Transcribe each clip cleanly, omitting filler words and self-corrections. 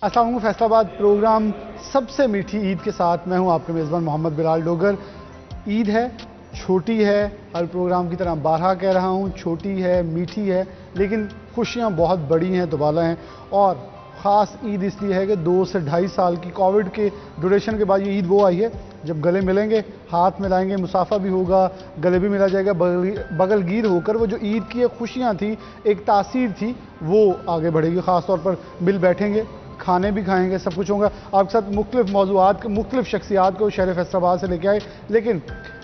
अस्सलाम वालेकुम। फैसलाबाद प्रोग्राम सबसे मीठी ईद के साथ मैं हूं आपके मेज़बान मोहम्मद बिलाल डोगर। ईद है, छोटी है, हर प्रोग्राम की तरह बारहा कह रहा हूं, छोटी है, मीठी है, लेकिन खुशियां बहुत बड़ी हैं, दुबाला हैं। और ख़ास ईद इसलिए है कि 2 से 2.5 साल की कोविड के ड्यूरेशन के बाद ये ईद वो आई है जब गले मिलेंगे, हाथ मिलाएंगे, मुसाफा भी होगा, गले भी मिला जाएगा, बगलगीर होकर वो जो ईद की खुशियाँ थी, एक तासीर थी, वो आगे बढ़ेगी। ख़ास तौर पर मिल बैठेंगे, खाने भी खाएंगे, सब कुछ होगा। आपके साथ मुख्तलिफ मौज़ूआत, मुख्तलिफ शख्सियात को शहर फैसलाबाद से लेके आए, लेकिन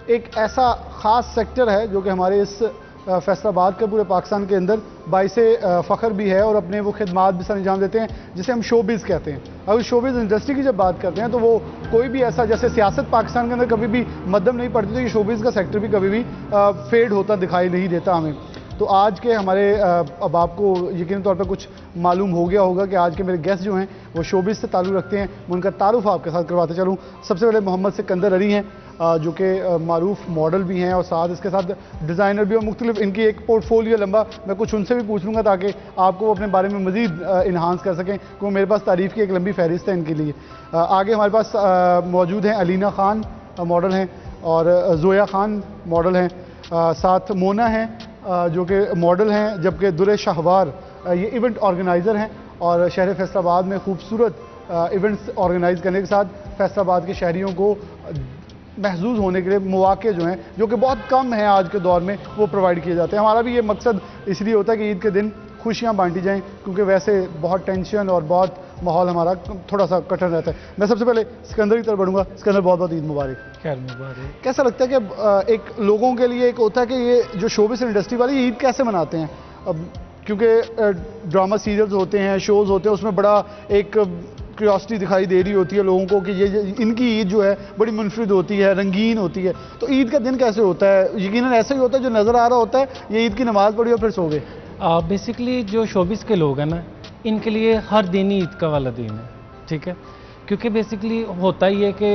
एक ऐसा ख़ास सेक्टर है जो कि हमारे इस फैसलाबाद के पूरे पाकिस्तान के अंदर बाइसे फ़ख्र भी है और अपने वो खिदमात भी सर अंजाम देते हैं, जिसे हम शोबिज़ कहते हैं। अगर शोबिज़ इंडस्ट्री की जब बात करते हैं तो वो कोई भी ऐसा, जैसे सियासत पाकिस्तान के अंदर कभी भी मध्यम नहीं पड़ती, तो ये शोबिज़ का सेक्टर भी कभी भी फेड होता दिखाई नहीं देता हमें। तो आज के हमारे अब आपको यकीन तौर पर कुछ मालूम हो गया होगा कि आज के मेरे गेस्ट जो हैं वो शोबिज़ से ताल्लुक़ रखते हैं। मैं उनका तारुफ आपके साथ करवाते चलूँ। सबसे पहले मोहम्मद सिकंदर अली हैं, जो कि मारूफ मॉडल भी हैं और साथ इसके साथ डिज़ाइनर भी, और मुख्तलिफ इनकी एक पोर्टफोलियो लंबा, मैं कुछ उनसे भी पूछ लूँगा ताकि आपको अपने बारे में मज़ीद इन्हांस कर सकें, क्योंकि मेरे पास तारीफ़ की एक लंबी फहरिस्त है इनके लिए। आगे हमारे पास मौजूद हैं अलीना खान, मॉडल हैं, और ज़ोया खान मॉडल हैं, साथ मोना हैं जो कि मॉडल हैं, जबकि दुरे शाहवार ये इवेंट ऑर्गेनाइज़र हैं और शहर फैसलाबाद में खूबसूरत इवेंट्स ऑर्गेनाइज़ करने के साथ फैसलाबाद के शहरियों को महसूस होने के लिए मौके जो हैं, जो कि बहुत कम हैं आज के दौर में, वो प्रोवाइड किए जाते हैं। हमारा भी ये मकसद इसलिए होता है कि ईद के दिन खुशियाँ बांटी जाएँ, क्योंकि वैसे बहुत टेंशन और बहुत माहौल हमारा थोड़ा सा कठिन रहता है। मैं सबसे पहले सिकंदर की तरफ बढ़ूँगा। सिकंदर, बहुत बहुत ईद मुबारक। खैर मुबारक। कैसा लगता है कि एक लोगों के लिए एक होता है कि ये जो शोबिज़ इंडस्ट्री वाले ईद कैसे मनाते हैं? अब क्योंकि ड्रामा सीरियल्स होते हैं, शोज़ होते हैं, उसमें बड़ा एक क्यूरियोसिटी दिखाई दे रही होती है लोगों को कि ये इनकी ईद जो है बड़ी मुनफरिद होती है, रंगीन होती है। तो ईद का दिन कैसे होता है? यकीनन ऐसा ही होता है जो नज़र आ रहा होता है, ये ईद की नमाज़ पढ़ी और फिर सो गए। बेसिकली जो शोबिस के लोग हैं ना, इनके लिए हर दिन ही ईद का वाला दिन है, ठीक है, क्योंकि बेसिकली होता ही है कि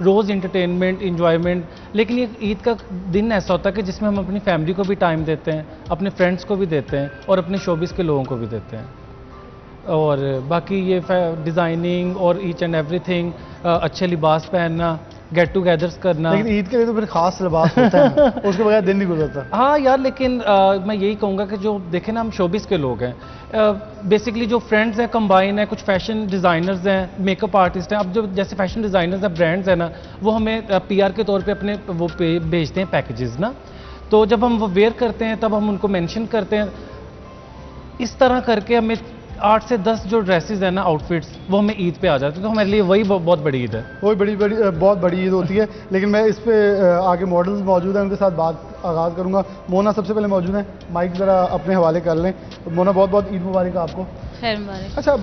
रोज़ इंटरटेनमेंट, इंजॉयमेंट, लेकिन ये ईद का दिन ऐसा होता है कि जिसमें हम अपनी फैमिली को भी टाइम देते हैं, अपने फ्रेंड्स को भी देते हैं और अपने शोबिस के लोगों को भी देते हैं। और बाकी ये डिज़ाइनिंग और ईच एंड एवरीथिंग, अच्छे लिबास पहनना, गेट टुगेदर्स करना। लेकिन ईद के लिए तो फिर खास लिबास होता है, उसके बगैर दिन नहीं गुजरता। हाँ यार, लेकिन मैं यही कहूँगा कि जो देखें ना, हम शोबिस के लोग हैं, बेसिकली जो फ्रेंड्स हैं कंबाइन है, कुछ फैशन डिज़ाइनर्स हैं, मेकअप आर्टिस्ट हैं। अब जो जैसे फैशन डिज़ाइनर्स हैं, ब्रांड्स हैं ना, वो हमें PR के तौर पे अपने वो भेजते हैं पैकेजेस ना, तो जब हम वो वेयर करते हैं तब हम उनको मेंशन करते हैं। इस तरह करके हमें 8 से 10 जो ड्रेसेस हैं ना, आउटफिट्स, वो हमें ईद पे आ जाते हैं। तो हमारे लिए वही बहुत बड़ी ईद है, वही बहुत बड़ी ईद होती है। लेकिन मैं इस पे आगे मॉडल्स मौजूद हैं, उनके साथ बात आगाज़ करूँगा। मोना सबसे पहले मौजूद हैं, माइक ज़रा अपने हवाले कर लें। मोना, बहुत बहुत ईद मुबारक आपको। खैर मुबारक। अच्छा,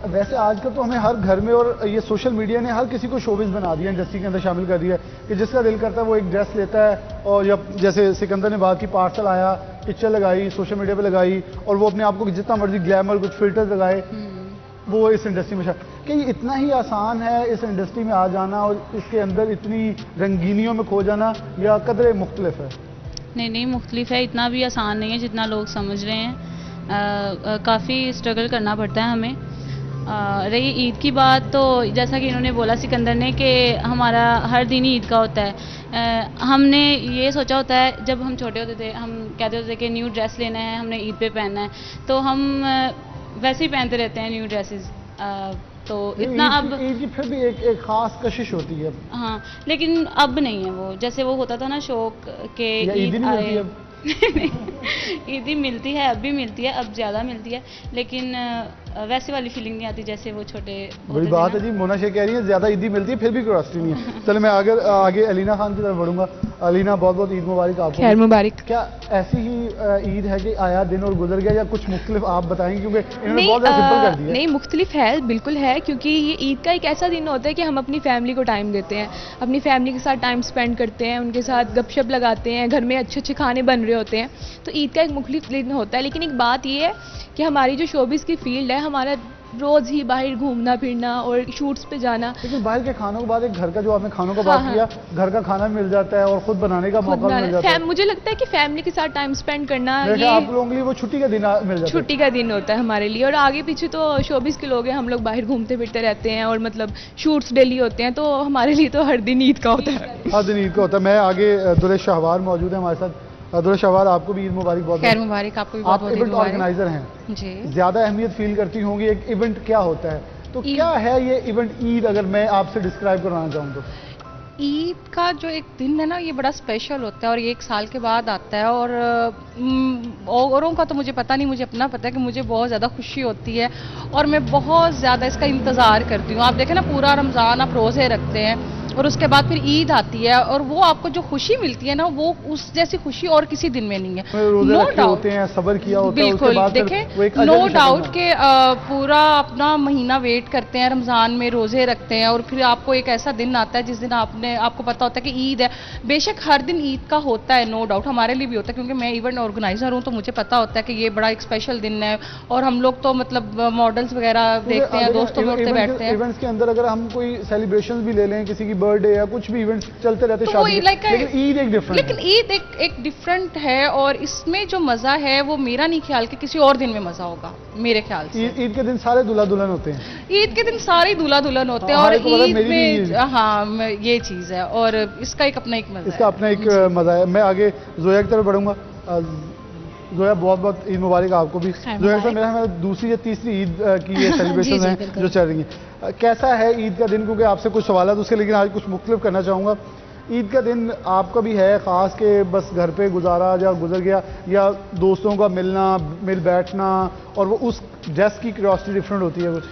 वैसे आजकल तो हमें हर घर में, और ये सोशल मीडिया ने हर किसी को शोबिज़ बना दिया, इंडस्ट्री के अंदर शामिल कर दिया है कि जिसका दिल करता है वो एक ड्रेस लेता है, और जब जैसे सिकंदर ने बात की, पार्सल आया, पिक्चर लगाई, सोशल मीडिया पे लगाई, और वो अपने आप को जितना मर्जी ग्लैमर, कुछ फिल्टर्स लगाए, वो इस इंडस्ट्री में कि ये इतना ही आसान है इस इंडस्ट्री में आ जाना और इसके अंदर इतनी रंगीनियों में खो जाना, या कदरे मुख्तलिफ है? नहीं, मुख्तलिफ है। इतना भी आसान नहीं है जितना लोग समझ रहे हैं। काफ़ी स्ट्रगल करना पड़ता है हमें। रही ईद की बात, तो जैसा कि इन्होंने बोला सिकंदर ने कि हमारा हर दिन ही ईद का होता है। हमने ये सोचा होता है, जब हम छोटे होते थे, हम कहते होते थे कि न्यू ड्रेस लेना है, हमने ईद पे पहनना है, तो हम वैसे ही पहनते रहते हैं न्यू ड्रेसेस। तो इतना अब ईद की फिर भी एक ख़ास कशिश होती है। हाँ, लेकिन अब नहीं है वो, जैसे वो होता था ना शौक के ईद आए। ईदी मिलती है, अब भी मिलती है, अब ज़्यादा मिलती है, लेकिन वैसे वाली फीलिंग नहीं आती जैसे वो छोटे बड़ी बात है जी। मोना शेख कह रही है ज़्यादा ईदी मिलती है, फिर भी क्यूरियोसिटी नहीं है। चलो मैं आगे अलीना खान की तरफ बढ़ूंगा। अलीना, बहुत बहुत ईद मुबारक आपको। खैर मुबारक। क्या ऐसी ही ईद है कि आया दिन और गुजर गया, या कुछ मुख्तलिफ आप बताएंगे, क्योंकि इन्होंने बहुत ज़्यादा सिंपल कर दिया? नहीं, मुख्तलिफ है, बिल्कुल है, क्योंकि ये ईद का एक ऐसा दिन होता है कि हम अपनी फैमिली को टाइम देते हैं, अपनी फैमिली के साथ टाइम स्पेंड करते हैं, उनके साथ गपशप लगाते हैं, घर में अच्छे अच्छे खाने बन रहे होते हैं। तो ईद का एक मुख्तलिफ दिन होता है। लेकिन एक बात ये है कि हमारी जो शोबिस की फील्ड है, हमारा रोज़ ही बाहर घूमना फिरना और शूट्स पे जाना। लेकिन बाहर के खानों के बाद एक घर का, जो आपने खानों का हाँ, बात किया, घर का खाना भी मिल जाता है और खुद बनाने का मौका भी मिल जाता है। मुझे लगता है कि फैमिली के साथ टाइम स्पेंड करना मेरे ये ख्याल आप लोगों के लिए वो छुट्टी का दिन मिल जाता है। छुट्टी का दिन होता है हमारे लिए। और आगे पीछे तो शोबिस के लोग हैं, हम लोग बाहर घूमते फिरते रहते हैं और मतलब शूट्स डेली होते हैं, तो हमारे लिए तो हर दिन ईद का होता है। हर दिन ईद का होता है। मैं आगे दुरे शाहवार मौजूद है हमारे साथ। दुरे शाहवार, आपको भी ईद मुबारक। बहुत खैर मुबारक, आपको भी बहुत आप बहुत ईद इवेंट मुबारक। ऑर्गेनाइजर हैं, जी। ज्यादा अहमियत फील करती होंगी एक इवेंट क्या होता है, तो क्या है ये इवेंट ईद, अगर मैं आपसे डिस्क्राइब करवाना चाहूँ तो? ईद का जो एक दिन है ना, ये बड़ा स्पेशल होता है और ये 1 साल के बाद आता है। और औरों का तो मुझे पता नहीं, मुझे अपना पता है कि मुझे बहुत ज़्यादा खुशी होती है और मैं बहुत ज़्यादा इसका इंतज़ार करती हूँ। आप देखें ना, पूरा रमज़ान आप रोज़े रखते हैं और उसके बाद फिर ईद आती है और वो आपको जो खुशी मिलती है ना, वो उस जैसी खुशी और किसी दिन में नहीं है। रोजे नो रखे डाउट होते हैं, सब्र किया होता है, उसके बिल्कुल। बाद फिर देखें, वो एक नो अजर की शक्ल डाउट में। के पूरा अपना महीना वेट करते हैं, रमज़ान में रोज़े रखते हैं और फिर आपको एक ऐसा दिन आता है जिस दिन आपको पता होता है कि ईद है। बेशक हर दिन ईद का होता है, नो डाउट हमारे लिए भी होता है, क्योंकि मैं इवेंट ऑर्गेनाइजर हूँ, तो मुझे पता होता है कि ये बड़ा एक स्पेशल दिन है और हम लोग तो मतलब मॉडल्स वगैरह देखते हैं, दोस्तों में उठते बैठते हैं। इवेंट्स के अंदर अगर हम कोई सेलिब्रेशन भी ले लें, किसी की बर्थडे या कुछ भी इवेंट्स चलते रहते हैं, तो शादी के, like लेकिन ईद एक डिफरेंट लेकिन ईद एक डिफरेंट है और इसमें जो मज़ा है वो मेरा नहीं ख्याल कि किसी और दिन में मज़ा होगा, मेरे ख्याल से। ईद के दिन सारे दूल्हा दुल्हन होते हैं। ईद के दिन सारे दूल्हा दुल्हन होते हैं हाँ, और हमारे को पता है, ईद मेरी भी ईद। में हाँ ये चीज़ है और इसका एक अपना एक मज़ा इसका है। अपना एक मजा है। मैं आगे जोया की तरफ बढ़ूंगा। जोया, बहुत बहुत ईद मुबारक आपको भी। जोया साहब, मेरा हमारा दूसरी या तीसरी ईद की ये सेलिब्रेशन हैं जो चल रही हैं, कैसा है ईद का दिन? क्योंकि आपसे कुछ सवाल है उसके, लेकिन आज कुछ मुख्तलिफ करना चाहूँगा। ईद का दिन आपका भी है ख़ास के बस घर पे गुजारा या गुजर गया, या दोस्तों का मिलना, मिल बैठना, और वो उस ड्रेस की क्यूरियोसिटी डिफरेंट होती है कुछ?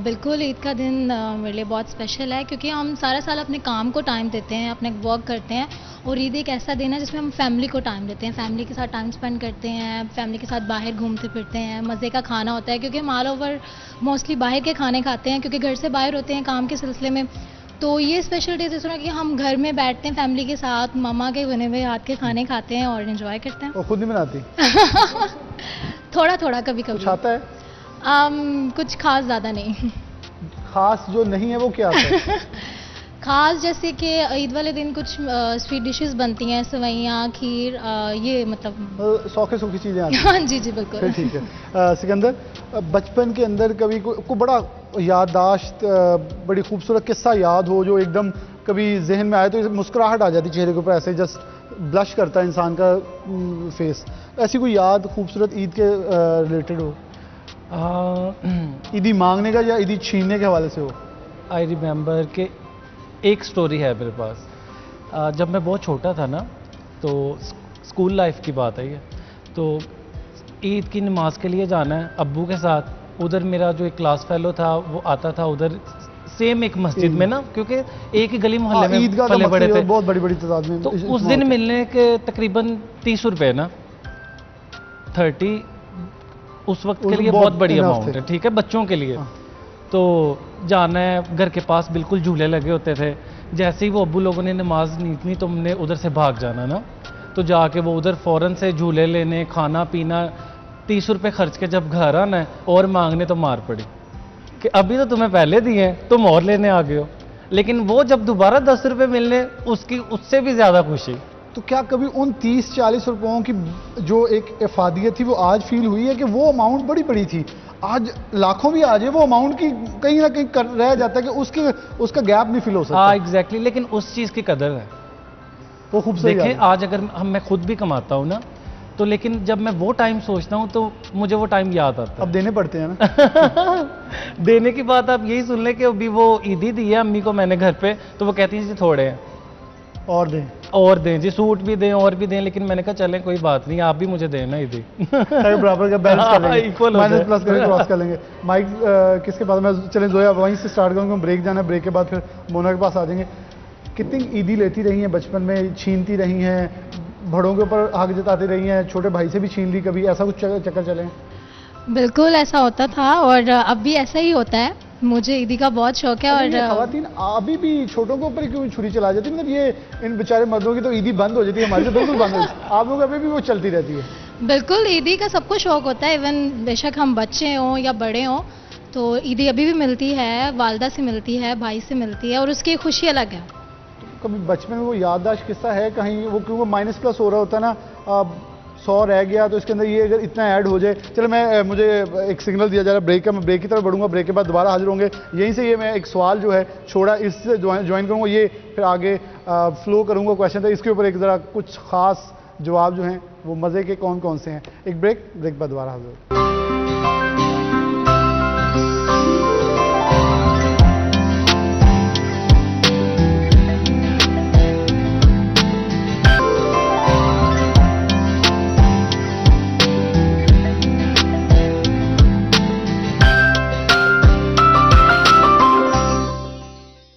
बिल्कुल, ईद का दिन मेरे लिए बहुत स्पेशल है, क्योंकि हम सारा साल अपने काम को टाइम देते हैं, अपने वर्क करते हैं, और ईद एक ऐसा दिन है जिसमें हम फैमिली को टाइम देते हैं, फैमिली के साथ टाइम स्पेंड करते हैं, फैमिली के साथ बाहर घूमते फिरते हैं, मज़े का खाना होता है, क्योंकि हम ऑल ओवर मोस्टली बाहर के खाने खाते हैं, क्योंकि घर से बाहर होते हैं काम के सिलसिले में। तो ये स्पेशल डे इस तरह कि हम घर में बैठते हैं फैमिली के साथ, मम्मा के बने हुए हाथ के खाने खाते हैं और एंजॉय करते हैं। और खुद नहीं बनाती? थोड़ा थोड़ा कभी कभी। कुछ आता है? कुछ खास ज़्यादा नहीं। खास जो नहीं है वो क्या आता है? खास जैसे कि ईद वाले दिन कुछ स्वीट डिशेस बनती हैं, सेवइयाँ, खीर, ये मतलब सौखे सूखी चीज़ें आती हैं। हाँ जी जी बिल्कुल। फिर ठीक है। सिकंदर, बचपन के अंदर कभी को बड़ा याददाश्त, बड़ी खूबसूरत किस्सा याद हो जो एकदम कभी जहन में आए तो मुस्कुराहट आ जाती चेहरे के ऊपर, ऐसे जस्ट ब्लश करता है इंसान का फेस, ऐसी कोई याद खूबसूरत ईद के रिलेटेड हो? ईदी मांगने का या ईदी छीनने के हवाले से हो? आई रिमेंबर कि एक स्टोरी है मेरे पास। जब मैं बहुत छोटा था ना, तो स्कूल लाइफ की बात है ये, तो ईद की नमाज के लिए जाना है अब्बू के साथ। उधर मेरा जो एक क्लास फेलो था वो आता था उधर सेम एक मस्जिद में ना, क्योंकि एक ही गली मोहल्ले में ईदगाह पले बड़े थे, बहुत बड़ी बड़ी तादाद में। तो उस दिन मिलने के तकरीबन 30 रुपए ना, 30 उस वक्त के लिए बहुत बड़ी अमाउंट है, ठीक है, बच्चों के लिए। तो जाना है, घर के पास बिल्कुल झूले लगे होते थे, जैसे ही वो अब्बू लोगों ने नमाज नहीं इतनी तो हमने उधर से भाग जाना ना, तो जाके वो उधर फ़ौरन से झूले लेने, खाना पीना, 30 रुपये खर्च के जब घर आना है और मांगने तो मार पड़ी कि अभी तो तुम्हें पहले दिए हैं, तुम और लेने आ गए हो। लेकिन वो जब दोबारा 10 रुपये मिलने, उसकी उससे भी ज़्यादा खुशी। तो क्या कभी उन 30-40 रुपयों की जो एक इफादियत थी वो आज फील हुई है कि वो अमाउंट बड़ी बड़ी थी, आज लाखों भी आ जाए वो अमाउंट की कहीं ना कहीं रह जाता है कि उसका गैप नहीं फील हो सकता? हाँ एग्जैक्टली, लेकिन उस चीज़ की कदर है। वो खूबसूरत देखिए आज अगर मैं खुद भी कमाता हूँ ना, तो लेकिन जब मैं वो टाइम सोचता हूँ तो मुझे वो टाइम याद आता है। अब देने पड़ते हैं ना। देने की बात आप यही सुन लें कि अभी वो ईदी दी है अम्मी को मैंने घर पे, तो वो कहती हैं जी थोड़े हैं और दें जी, सूट भी दें और भी दें, लेकिन मैंने कहा चलें कोई बात नहीं, आप भी मुझे दें ना ईदी। बराबर का बैलेंस कर लेंगे, इक्वल माइनस प्लस करके क्रॉस कर लेंगे। माइक किसके पास? मैं चलें जोया वहीं से स्टार्ट करूँगा, ब्रेक जाना है, ब्रेक के बाद फिर मोना के पास आ जाएंगे। कितनी ईदी लेती रही हैं बचपन में, छीनती रही हैं, बड़ों के ऊपर हक जताती रही हैं, छोटे भाई से भी छीन ली कभी, ऐसा कुछ चक्कर चले? बिल्कुल ऐसा होता था और अब भी ऐसा ही होता है। मुझे ईदी का बहुत शौक है। और खवातीन अभी भी छोटों के ऊपर क्यों छुरी चला जाती है? मतलब ये इन बेचारे मर्दों की तो ईदी बंद हो जाती है, हमारी तो बिल्कुल बंद हो जाती है, आप लोग अभी भी वो चलती रहती है? बिल्कुल ईदी का सबको शौक होता है, इवन बेशक हम बच्चे हों या बड़े हों, तो ईदी अभी भी मिलती है, वालदा से मिलती है, भाई से मिलती है और उसकी खुशी अलग है। कभी बचपन में वो याददाश्त किस्सा है कहीं, वो क्योंकि माइनस प्लस हो रहा होता है ना, 100 रह गया तो इसके अंदर ये अगर इतना ऐड हो जाए, चलो मुझे एक सिग्नल दिया जा रहा है ब्रेक का, मैं ब्रेक की तरफ बढ़ूंगा, ब्रेक के बाद दोबारा हाजिर होंगे। यहीं से ये मैं एक सवाल जो है छोड़ा, इससे ज्वाइन करूंगा, ये फिर आगे फ्लो करूंगा क्वेश्चन, तो इसके ऊपर एक ज़रा कुछ ख़ास जवाब जो हैं वो मज़े के कौन कौन से हैं। एक ब्रेक के बाद दोबारा हाजिर।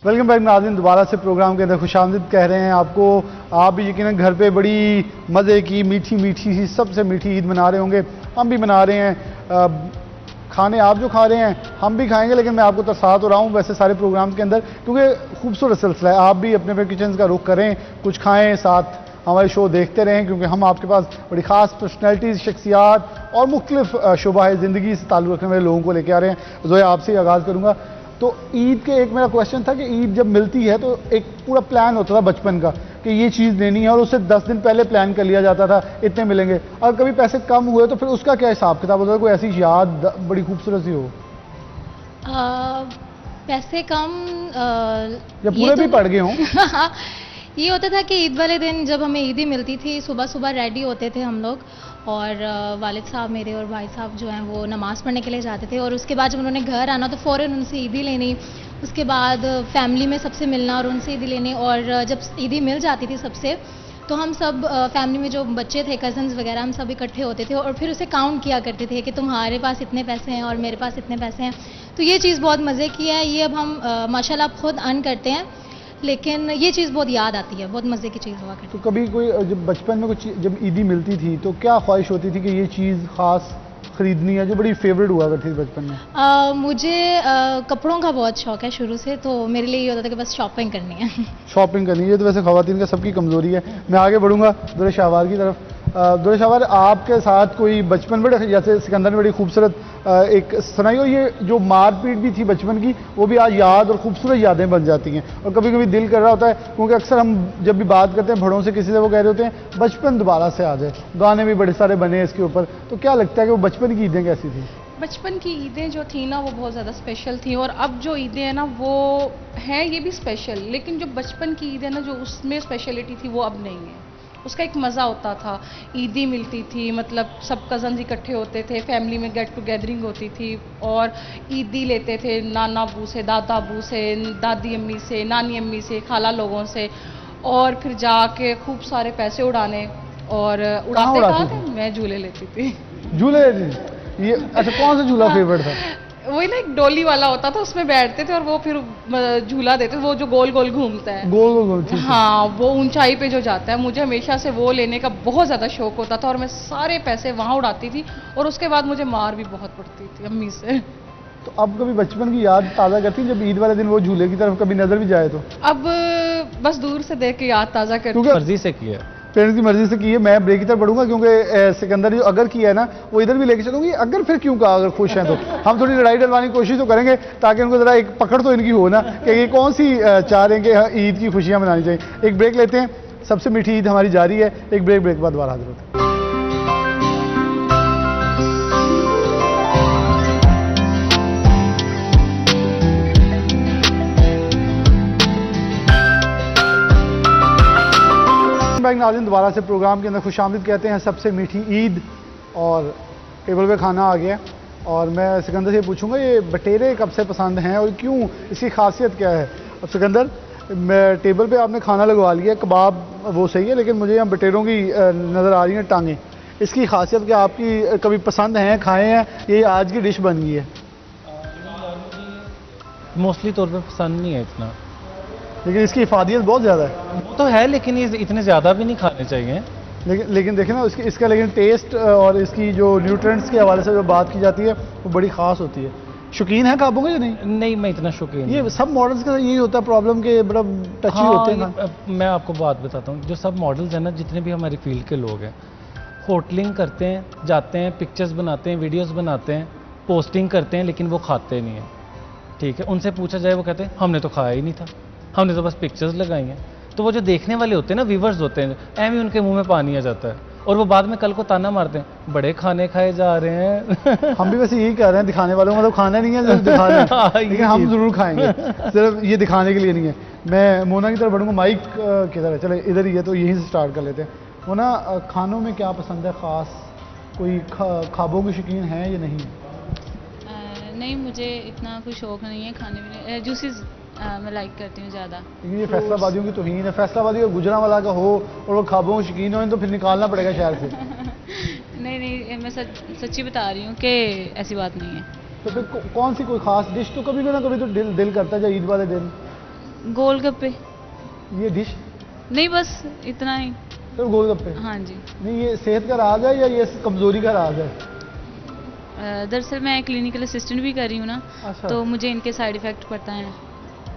वेलकम बैक नाज़रीन, दोबारा से प्रोग्राम के अंदर खुशामदीद कह रहे हैं आपको। आप भी यकीनन घर पे बड़ी मज़े की मीठी मीठी सी सबसे मीठी ईद मना रहे होंगे, हम भी मना रहे हैं। खाने आप जो खा रहे हैं हम भी खाएंगे, लेकिन मैं आपको तरसा तो रहा हूँ वैसे सारे प्रोग्राम के अंदर, क्योंकि खूबसूरत सिलसिला है। आप भी अपने अपने किचन का रुख करें, कुछ खाएँ, साथ हमारे शो देखते रहें, क्योंकि हम आपके पास बड़ी ख़ास पर्सनैलिटीज़, शख्सियात और मुख्तलिफ शुबा ज़िंदगी से ताल्लुक़ रखने वाले लोगों को लेकर आ रहे हैं। जोया, आपसे ही आगाज़ करूँगा। तो ईद के एक मेरा क्वेश्चन था कि ईद जब मिलती है तो एक पूरा प्लान होता था बचपन का कि ये चीज़ लेनी है, और उससे 10 दिन पहले प्लान कर लिया जाता था इतने मिलेंगे, और कभी पैसे कम हुए तो फिर उसका क्या हिसाब किताब होता है? कोई ऐसी याद बड़ी खूबसूरत सी हो? पैसे कम या पूरे भी पड़ गए हों? ये होता था कि ईद वाले दिन जब हमें ईदी मिलती थी, सुबह सुबह रेडी होते थे हम लोग, और वालिद साहब मेरे और भाई साहब जो हैं वो नमाज़ पढ़ने के लिए जाते थे, और उसके बाद जब उन्होंने घर आना तो फ़ौरन उनसे ईदी लेनी, उसके बाद फैमिली में सबसे मिलना और उनसे ईदी लेनी। और जब ईदी मिल जाती थी सबसे, तो हम सब फैमिली में जो बच्चे थे, कज़न्स वगैरह, हम सब इकट्ठे होते थे और फिर उसे काउंट किया करते थे कि तुम्हारे पास इतने पैसे हैं और मेरे पास इतने पैसे हैं। तो ये चीज़ बहुत मज़े की है। ये अब हम माशाल्लाह खुद अर्न करते हैं, लेकिन ये चीज़ बहुत याद आती है, बहुत मज़े की चीज़ हुआ करती है। तो कभी कोई जब बचपन में कुछ जब ईदी मिलती थी तो क्या ख्वाहिश होती थी कि ये चीज़ ख़ास ख़रीदनी है जो बड़ी फेवरेट हुआ करती थी बचपन में? मुझे कपड़ों का बहुत शौक है शुरू से, तो मेरे लिए ये होता था कि बस शॉपिंग करनी है। शॉपिंग करनी है, तो वैसे ख़वातीन का सबकी कमज़ोरी है। मैं आगे बढ़ूँगा दुर शाहवार की तरफ। दुर शाहवार, आपके साथ कोई बचपन बड़े, जैसे सिकंदर ने बड़ी खूबसूरत एक सुनाई, और ये जो मारपीट भी थी बचपन की वो भी आज याद और खूबसूरत यादें बन जाती हैं, और कभी कभी दिल कर रहा होता है, क्योंकि अक्सर हम जब भी बात करते हैं बड़ों से, किसी से वो कह रहे होते हैं बचपन दोबारा से आ जाए। गाने भी बड़े सारे बने इसके ऊपर, तो क्या लगता है कि वो बचपन की ईदें कैसी थी? बचपन की ईदें जो थी ना वो बहुत ज़्यादा स्पेशल थी, और अब जो ईदें हैं ना वो हैं ये भी स्पेशल, लेकिन जो बचपन की ईदें ना जो उसमें स्पेशलिटी थी वो अब नहीं है। उसका एक मज़ा होता था, ईदी मिलती थी, मतलब सब कज़न्स इकट्ठे होते थे, फैमिली में गेट टुगेदरिंग होती थी, और ईदी लेते थे नाना अबू से, दादा अबू से, दादी अम्मी से, नानी अम्मी से, खाला लोगों से, और फिर जाके खूब सारे पैसे उड़ाने। और उड़ाते कहाँ थे? मैं झूले लेती थी। झूले? ये अच्छा, कौन सा झूला फेवरेट था? वही ना, एक डोली वाला होता था, उसमें बैठते थे और वो फिर झूला देते, वो जो गोल गोल घूमता है। गोल गोल घूमती है। हाँ, वो ऊंचाई पे जो जाता है, मुझे हमेशा से वो लेने का बहुत ज़्यादा शौक होता था, और मैं सारे पैसे वहाँ उड़ाती थी, और उसके बाद मुझे मार भी बहुत पड़ती थी अम्मी से। तो अब कभी बचपन की याद ताज़ा करती जब ईद वाले दिन वो झूले की तरफ कभी नज़र भी जाए तो? अब बस दूर से देख के याद ताज़ा करती। क्योंकि मर्जी से किया, पेरेंट्स की मर्जी से की है। मैं ब्रेक की तरफ बढ़ूंगा, क्योंकि सिकंदर जो अगर किया है ना वो इधर भी लेके चलूंगी। अगर फिर क्यों कहा, अगर खुश हैं तो हम थोड़ी लड़ाई डलवाने की कोशिश तो करेंगे, ताकि उनको ज़रा एक पकड़ तो इनकी हो ना कि ये कौन सी चाह रहे हैं कि ईद की खुशियाँ मनानी चाहिए। एक ब्रेक लेते हैं, सबसे मीठी ईद हमारी जारी है। एक ब्रेक के बाद दोबारा हाजिर होते हैं। नाज़रीन, दोबारा से प्रोग्राम के अंदर खुशामदीद कहते हैं। सबसे मीठी ईद और टेबल पे खाना आ गया, और मैं सिकंदर से पूछूंगा ये बटेरे कब से पसंद हैं और क्यों, इसकी खासियत क्या है? अब सिकंदर, मैं टेबल पे आपने खाना लगवा लिया, कबाब वो सही है, लेकिन मुझे यहाँ बटेरों की नज़र आ रही हैं टांगें। इसकी खासियत क्या आपकी कभी पसंद हैं, खाए हैं, ये आज की डिश बन गई है? मोस्टली तौर पर पसंद नहीं है इतना, लेकिन इसकी इफादियत बहुत ज़्यादा है। वो तो है, लेकिन ये इतने ज़्यादा भी नहीं खाने चाहिए। लेकिन देखें ना इसका लेकिन टेस्ट और इसकी जो न्यूट्रिएंट्स के हवाले से जो बात की जाती है वो बड़ी ख़ास होती है। शौकीन है काबू का या नहीं? नहीं, मैं इतना शौकीन ये सब मॉडल्स का यही होता है प्रॉब्लम के, बड़ा टची हाँ, होते हैं ना। मैं आपको बात बताता हूँ, जो सब मॉडल्स हैं ना, जितने भी हमारी फील्ड के लोग हैं, होटलिंग करते हैं, जाते हैं, पिक्चर्स बनाते हैं, वीडियोस बनाते हैं, पोस्टिंग करते हैं लेकिन वो खाते नहीं हैं, ठीक है। उनसे पूछा जाए वो कहते हैं हमने तो खाया ही नहीं था, हमने तो बस पिक्चर्स लगाई हैं। तो वो जो देखने वाले होते हैं ना, व्यूवर्स होते हैं, ऐਵੇਂ ही उनके मुंह में पानी आ जाता है और वो बाद में कल को ताना मारते हैं बड़े खाने खाए जा रहे हैं। हम भी वैसे यही कह रहे हैं, दिखाने वालों को मतलब खाना नहीं है, सिर्फ दिखा रहे हैं, लेकिन हम जरूर खाएंगे, सिर्फ ये दिखाने के लिए नहीं है। मैं मोना की तरफ बढ़ूंगा, माइक किधर है, चले इधर ही है, तो यहीं से स्टार्ट कर लेते हैं। मोना, खानों में क्या पसंद है ख़ास, कोई ख्वाबों की शौकीन है या नहीं है? नहीं, मुझे इतना कोई शौक नहीं है खाने में, जूसेस मैं लाइक करती हूँ ज़्यादा। लेकिन ये फैसलाबादियों की तौहीन है, फैसलाबादी और गुजरांवाला का हो और वो ख्वाबों के शौकीन हो, तो फिर निकालना पड़ेगा शहर से। नहीं, मैं सच्ची बता रही हूँ कि ऐसी बात नहीं है। तो फिर कौन सी कोई ख़ास डिश तो कभी ना कभी तो दिल करता है, ईद वाले दिन गोलगप्पे। ये डिश नहीं, बस इतना ही। सिर्फ गोलगप्पे? हाँ जी। नहीं, ये सेहत का राज है या ये कमज़ोरी का राज है? दरअसल मैं क्लिनिकल असिस्टेंट भी कर रही हूँ ना, अच्छा। तो मुझे इनके साइड इफ़ेक्ट पड़ता है।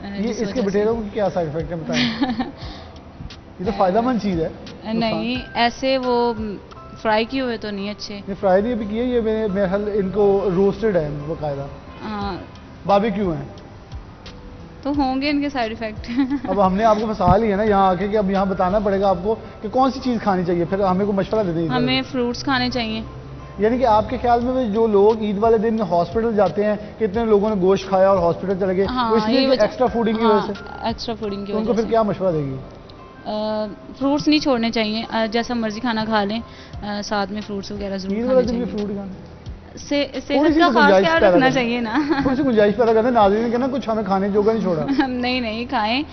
ये इसके बटेरों की क्या साइड इफेक्ट है बताएं? ये तो फायदेमंद चीज़ है। नहीं, ऐसे वो फ्राई किए हुए तो नहीं अच्छे। ये फ्राई नहीं भी किए, ये मेरे ख्याल इनको रोस्टेड है बाकायदा, हाँ, बारबेक्यू हैं। तो होंगे इनके साइड इफ़ेक्ट। अब हमने आपको फंसा लिया ना यहाँ आके कि अब यहाँ बताना पड़ेगा आपको कि कौन सी चीज़ खानी चाहिए, फिर हमें को मशवरा दे देंगे। हमें फ्रूट्स खाने चाहिए। यानी कि आपके ख्याल में जो लोग ईद वाले दिन हॉस्पिटल जाते हैं, कितने लोगों ने गोश्त खाया और हॉस्पिटल चले गए, हाँ, वो इसलिए ये एक्स्ट्रा फूडिंग की वजह से? एक्स्ट्रा फूडिंग की तो उनको वजह फिर से। क्या मशवरा देगी? फ्रूट्स नहीं छोड़ने चाहिए, जैसा मर्जी खाना खा लें, साथ में फ्रूट्स वगैरह ईद जरूर वाले खाने दिन भी चाहिए। फ्रूट खाना, सेहत का खास ख्याल रखना चाहिए ना। थोड़ी सी गुंजाइश पैदा करना, नाज़रीन के ना कुछ हमें खाने जोगा नहीं छोड़ा। नहीं खाएं,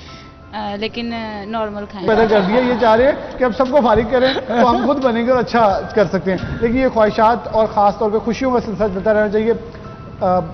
लेकिन नॉर्मल खाएं। पैदा कर दिया, ये चाह रहे हैं कि अब सबको फारिग करें तो हम खुद बनेंगे और अच्छा कर सकते हैं। लेकिन ये ख्वाहिशात और ख़ास तौर पे खुशियों का सिलसिला चलता रहना चाहिए।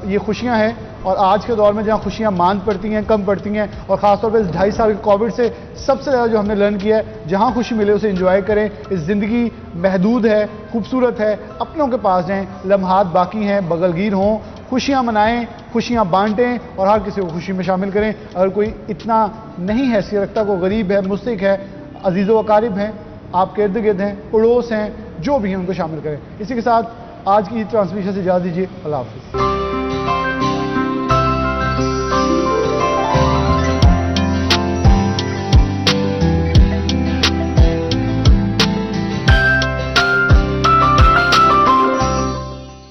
ये खुशियां हैं और आज के दौर में जहाँ खुशियां मांद पड़ती हैं, कम पड़ती हैं, और ख़ास तौर पे इस 2.5 साल के कोविड से सबसे ज़्यादा जो हमने लर्न किया है, जहाँ खुशी मिले उसे एंजॉय करें। इस ज़िंदगी महदूद है, खूबसूरत है, अपनों के पास जाएँ, लम्हात बाकी हैं, बगलगीर हों, खुशियाँ मनाएं, खुशियाँ बांटें और हर किसी को खुशी में शामिल करें। अगर कोई इतना नहीं हैसियत रखता, कोई गरीब है, मुस्तहिक है, अजीज़ो अकारिब हैं, आपके इर्द गिर्द हैं, पड़ोस हैं, जो भी हैं, उनको शामिल करें। इसी के साथ आज की ट्रांसमिशन से इजाज़त दीजिए। अल्लाह हाफ़िज़।